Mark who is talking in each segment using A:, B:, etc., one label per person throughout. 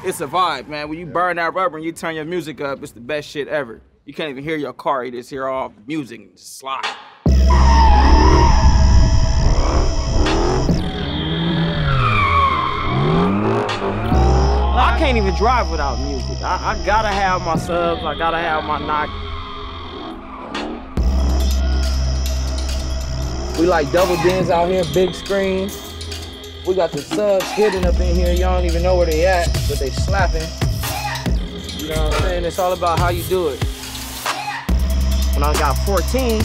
A: It's a vibe, man. When you burn that rubber and you turn your music up, it's the best shit ever. You can't even hear your car, you just hear all the music and just slide. I can't even drive without music. I gotta have my subs, I gotta have my knock. We like double dins out here, big screen. We got the subs hidden up in here. Y'all don't even know where they at, but they slapping. You know what I'm saying? It's all about how you do it. When I got 14,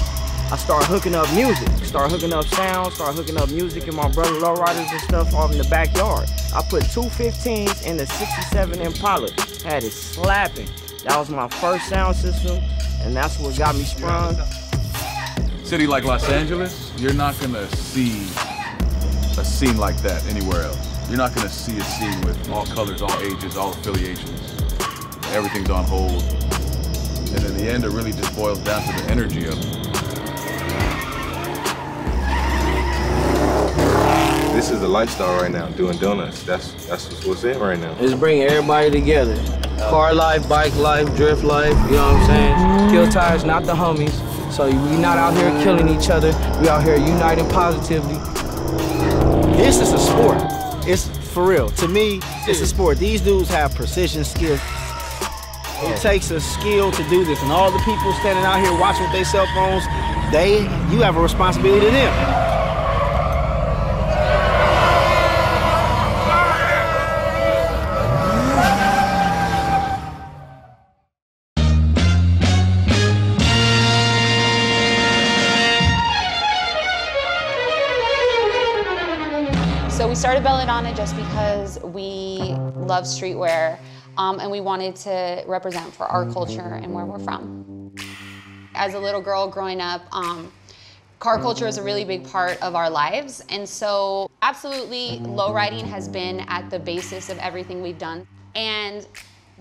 A: I started hooking up music. Start hooking up sound, start hooking up music and my brother lowriders and stuff off in the backyard. I put two 15s in the 67 Impala. Had it slapping. That was my first sound system, and that's what got me sprung.
B: City like Los Angeles, you're not gonna see a scene like that anywhere else. You're not gonna see a scene with all colors, all ages, all affiliations. Everything's on hold. And in the end, it really just boils down to the energy of it.
C: This is a lifestyle right now, doing donuts. That's what's in right now.
A: It's bringing everybody together. Car life, bike life, drift life, you know what I'm saying? Kill tires, not the homies. So we not out here killing each other. We out here uniting positively. This is a sport. It's for real. To me, it's a sport. These dudes have precision skills. It takes a skill to do this, and all the people standing out here watching with their cell phones, you have a responsibility to them.
D: So we started Belladonna just because we love streetwear and we wanted to represent for our culture and where we're from. As a little girl growing up, car culture is a really big part of our lives, and so absolutely lowriding has been at the basis of everything we've done. And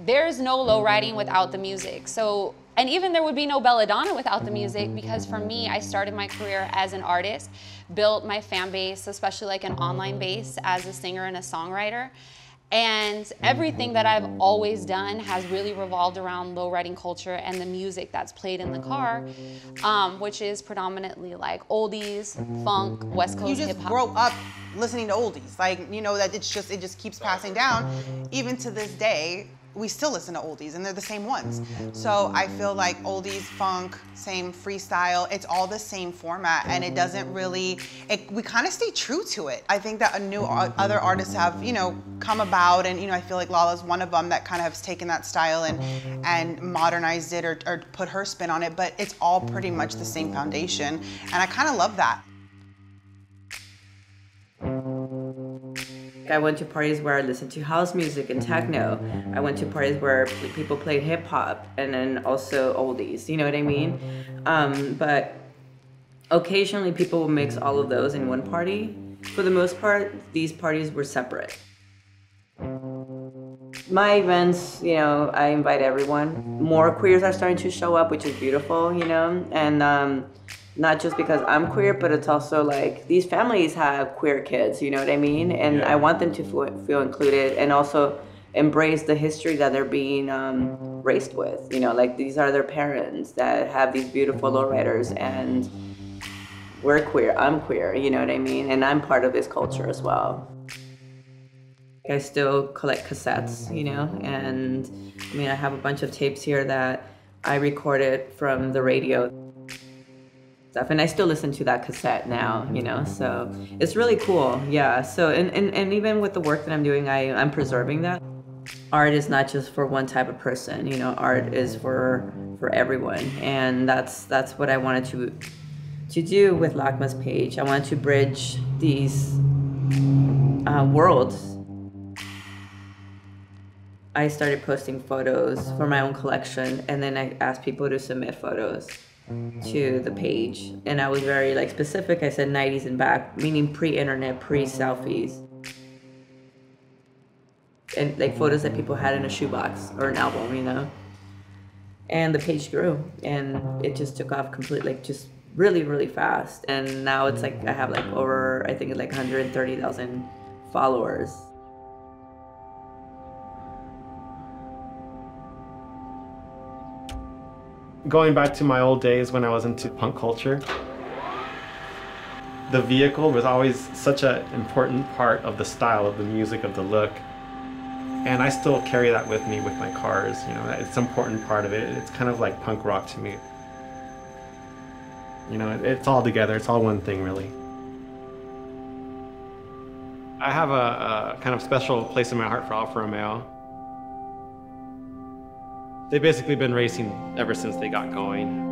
D: there's no lowriding without the music. So, and even there would be no Belladonna without the music, because for me, I started my career as an artist, built my fan base, especially like an online base as a singer and a songwriter. And everything that I've always done has really revolved around lowriding culture and the music that's played in the car, which is predominantly like oldies, funk, West Coast hip-hop.
E: You just grow up listening to oldies. Like, you know, that it just keeps passing down. Even to this day, we still listen to oldies, and they're the same ones. So I feel like oldies, funk, same freestyle, it's all the same format, and it doesn't really, we kind of stay true to it. I think that other artists have, you know, come about, and, you know, I feel like Lala's one of them that kind of has taken that style and modernized it or put her spin on it, but it's all pretty much the same foundation, and I kind of love that.
F: I went to parties where I listened to house music and techno. I went to parties where people played hip hop and then also oldies, you know what I mean? But occasionally people will mix all of those in one party. For the most part, these parties were separate. My events, you know, I invite everyone. More queers are starting to show up, which is beautiful, you know? And not just because I'm queer, but it's also like these families have queer kids, you know what I mean? And yeah. I want them to feel included and also embrace the history that they're being raised with. You know, like these are their parents that have these beautiful lowriders, and we're queer, I'm queer, you know what I mean? And I'm part of this culture as well. I still collect cassettes, you know, and I mean, I have a bunch of tapes here that I recorded from the radio. And I still listen to that cassette now, you know, so it's really cool, yeah. So, and even with the work that I'm doing, I'm preserving that. Art is not just for one type of person, you know, art is for everyone. And that's what I wanted to do with LACMA's page. I wanted to bridge these worlds. I started posting photos for my own collection, and then I asked people to submit photos to the page, and I was very like specific. I said 90s and back, meaning pre-internet, pre-selfies, and like photos that people had in a shoebox or an album, you know. And the page grew, and it just took off completely, like just really fast. And now it's like I have like over, I think like 130,000 followers.
G: Going back to my old days when I was into punk culture, the vehicle was always such an important part of the style, of the music, of the look. And I still carry that with me with my cars, you know, it's an important part of it. It's kind of like punk rock to me. You know, it's all together, it's all one thing really. I have a kind of special place in my heart for Alfa Romeo. They've basically been racing ever since they got going.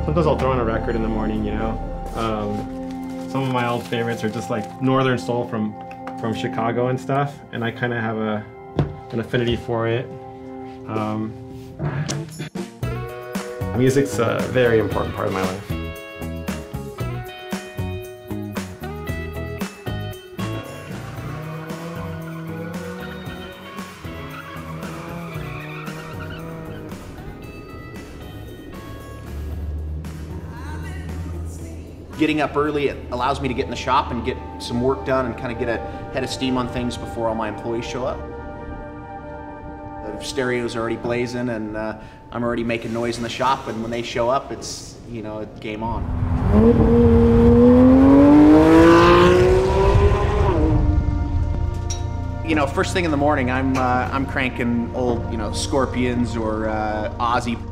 G: Sometimes I'll throw on a record in the morning, you know. Some of my old favorites are just like Northern Soul from Chicago and stuff, and I kind of have an affinity for it. Music's a very important part of my life.
H: Getting up early, it allows me to get in the shop and get some work done and kind of get a head of steam on things before all my employees show up. The stereos are already blazing and I'm already making noise in the shop, and when they show up, it's, you know, it's game on. You know, first thing in the morning, I'm cranking old, you know, Scorpions or Ozzy.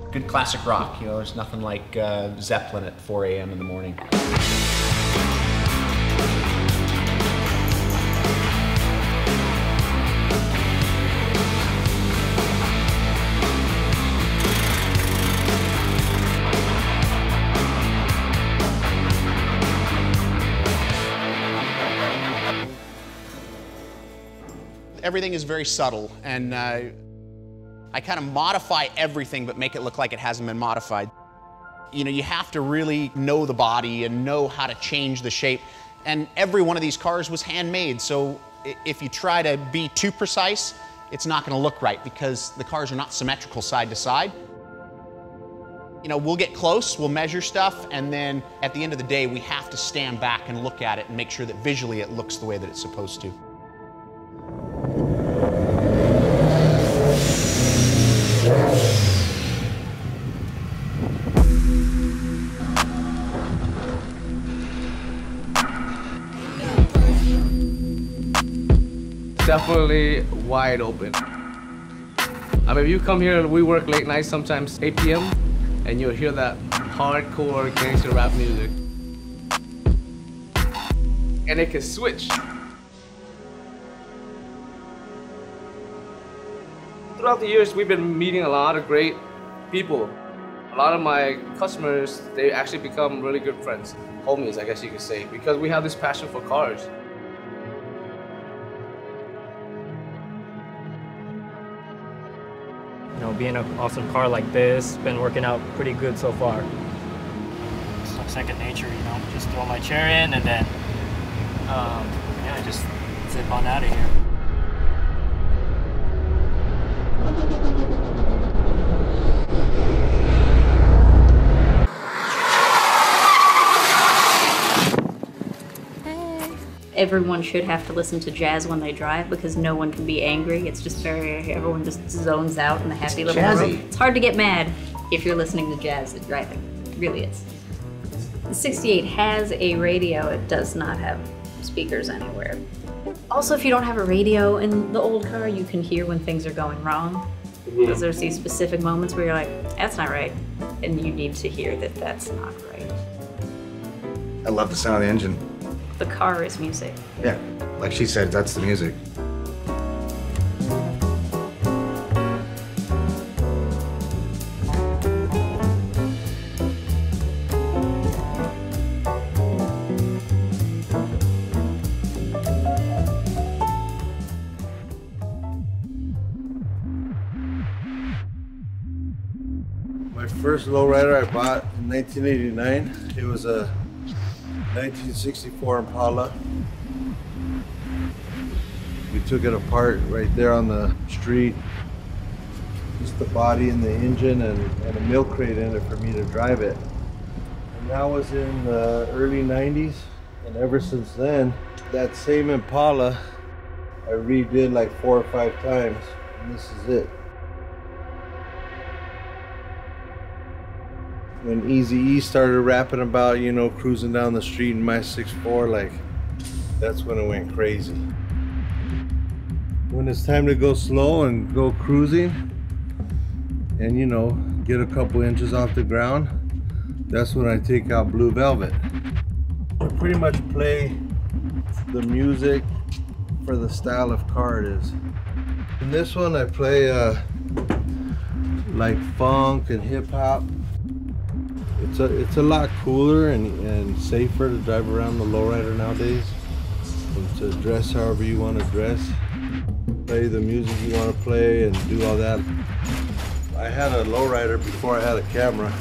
H: Good classic rock, you know, there's nothing like Zeppelin at 4 a.m. in the morning. Everything is very subtle, and I kind of modify everything but make it look like it hasn't been modified. You know, you have to really know the body and know how to change the shape. And every one of these cars was handmade, so if you try to be too precise, it's not going to look right because the cars are not symmetrical side to side. You know, we'll get close, we'll measure stuff, and then at the end of the day, we have to stand back and look at it and make sure that visually it looks the way that it's supposed to.
A: Definitely wide open. I mean, if you come here, we work late nights, sometimes 8 p.m., and you'll hear that hardcore gangster rap music. And it can switch. Throughout the years, we've been meeting a lot of great people. A lot of my customers, they actually become really good friends. Homies, I guess you could say, because we have this passion for cars.
I: You know, being an awesome car like this, been working out pretty good so far. It's like second nature, you know, just throw my chair in and then, yeah, just zip on out of here.
J: Everyone should have to listen to jazz when they drive because no one can be angry. It's just everyone just zones out in a happy little world. It's hard to get mad if you're listening to jazz and driving. It really is. The 68 has a radio. It does not have speakers anywhere. Also, if you don't have a radio in the old car, you can hear when things are going wrong. Because there's these specific moments where you're like, that's not right. And you need to hear that that's not right.
K: I love the sound of the engine.
J: The car is music.
K: Yeah, like she said, that's the music.
L: My first lowrider I bought in 1989. It was a 1964 Impala. We took it apart right there on the street. Just the body and the engine and a milk crate in it for me to drive it. And that was in the early 90s. And ever since then, that same Impala, I redid like 4 or 5 times. And this is it. When Eazy-E started rapping about, you know, cruising down the street in my 6'4", like, that's when it went crazy. When it's time to go slow and go cruising and, you know, get a couple inches off the ground, that's when I take out Blue Velvet. I pretty much play the music for the style of car it is. In this one I play like funk and hip hop. It's a lot cooler and safer to drive around the lowrider nowadays, and to dress however you want to dress, play the music you want to play, and do all that. I had a lowrider before I had a camera.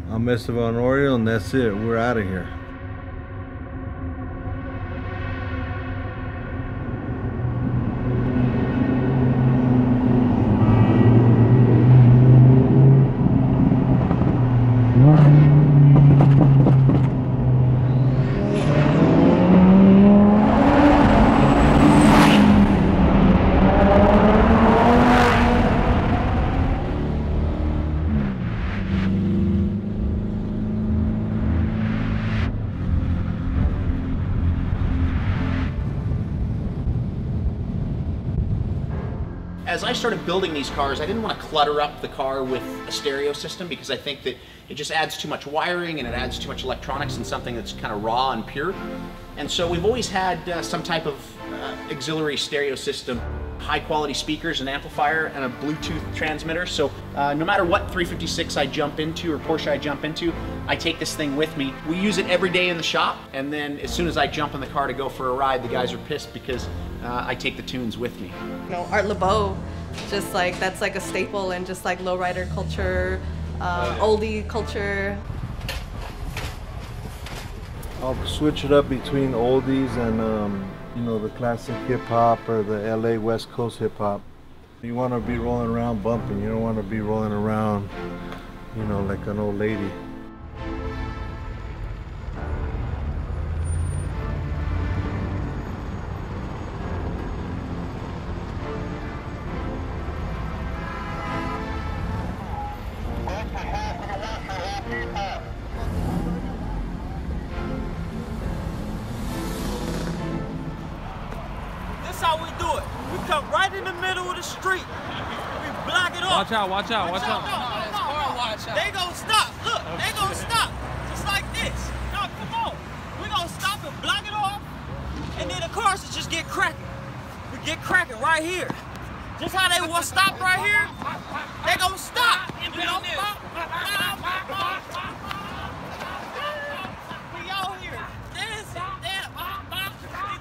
L: I'm Esteban Oriol, and that's it. We're out of here.
H: As I started building these cars, I didn't want to clutter up the car with a stereo system because I think that it just adds too much wiring and it adds too much electronics in something that's kind of raw and pure. And so we've always had some type of auxiliary stereo system, high quality speakers, an amplifier, and a Bluetooth transmitter. So no matter what 356 I jump into or Porsche I jump into, I take this thing with me. We use it every day in the shop, and then as soon as I jump in the car to go for a ride, the guys are pissed because I take the tunes with me.
M: You know, Art Laboe, just like, that's like a staple in just like lowrider culture, oldie culture.
L: I'll switch it up between oldies and you know, the classic hip hop or the LA West Coast hip hop. You want to be rolling around bumping. You don't want to be rolling around, you know, like an old lady.
N: How we do it. We come right in the middle of the street. We block it off.
O: Watch out, watch out, watch out.
N: No. They gonna stop. Look, they gonna stop. Just like this. No, come on. We gonna stop and block it off. And then the cars will just get cracking. We get cracking right here. Just how they will stop right here, they gonna stop. You know? We out here.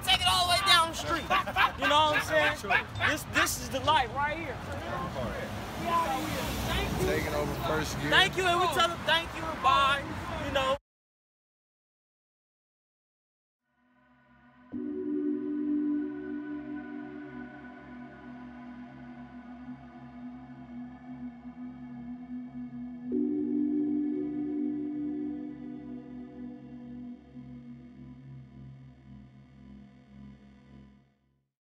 N: Take it all the way down the street. You know what I'm saying? This is the light right here. We out here. Thank you.
L: Taking over first gear.
N: Thank you, and we tell them thank you and bye.